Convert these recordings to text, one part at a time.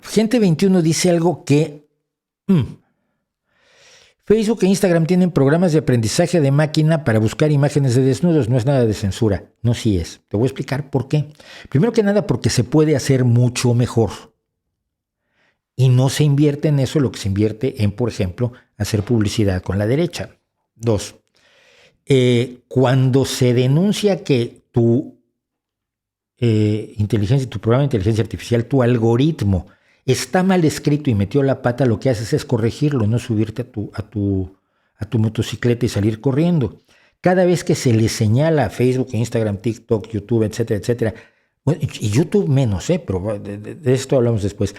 Gente 21 dice algo que... Facebook e Instagram tienen programas de aprendizaje de máquina para buscar imágenes de desnudos. No es nada de censura. No, sí es. Te voy a explicar por qué. Primero que nada, porque se puede hacer mucho mejor. Y no se invierte en eso lo que se invierte en, por ejemplo, hacer publicidad con la derecha. 2. Cuando se denuncia que tu inteligencia, tu programa de inteligencia artificial, tu algoritmo está mal escrito y metió la pata, lo que haces es corregirlo, no subirte a tu motocicleta y salir corriendo. Cada vez que se le señala a Facebook, Instagram, TikTok, YouTube, etcétera, etcétera, bueno, y YouTube menos, pero de esto hablamos después,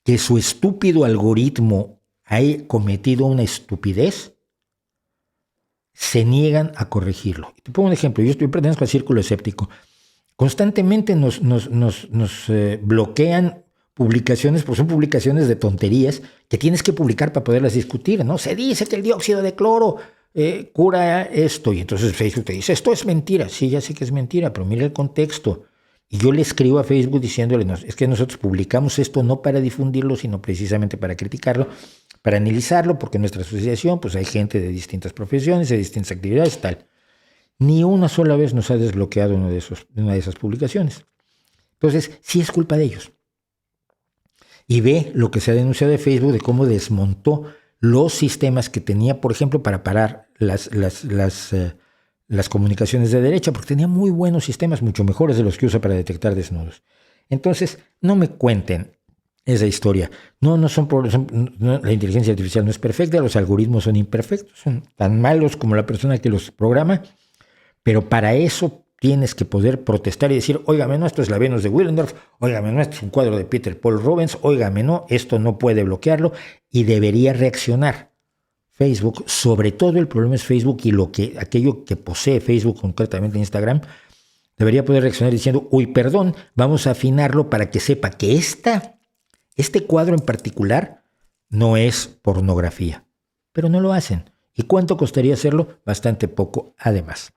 que su estúpido algoritmo ha cometido una estupidez, se niegan a corregirlo. Te pongo un ejemplo. Yo pertenezco al círculo escéptico. Constantemente nos bloquean publicaciones, pues son publicaciones de tonterías que tienes que publicar para poderlas discutir, ¿no? Se dice que el dióxido de cloro cura esto, y entonces Facebook te dice, esto es mentira. Sí, ya sé que es mentira, pero mira el contexto. Y yo le escribo a Facebook diciéndole, no, es que nosotros publicamos esto no para difundirlo, sino precisamente para criticarlo, para analizarlo, porque en nuestra asociación pues hay gente de distintas profesiones, de distintas actividades, tal. Ni una sola vez nos ha desbloqueado una de esas publicaciones. Entonces, sí es culpa de ellos. Y ve lo que se ha denunciado de Facebook de cómo desmontó los sistemas que tenía, por ejemplo, para parar las comunicaciones de derecha, porque tenía muy buenos sistemas, mucho mejores de los que usa para detectar desnudos. Entonces, no me cuenten esa historia. No, la inteligencia artificial no es perfecta, los algoritmos son imperfectos, son tan malos como la persona que los programa, pero para eso tienes que poder protestar y decir, óigame, no, esto es la Venus de Willendorf, óigame, no, esto es un cuadro de Peter Paul Rubens, óigame, no, esto no puede bloquearlo, y debería reaccionar Facebook. Sobre todo el problema es Facebook y aquello que posee Facebook, concretamente Instagram, debería poder reaccionar diciendo, uy, perdón, vamos a afinarlo para que sepa que este cuadro en particular no es pornografía. Pero no lo hacen. ¿Y cuánto costaría hacerlo? Bastante poco, además.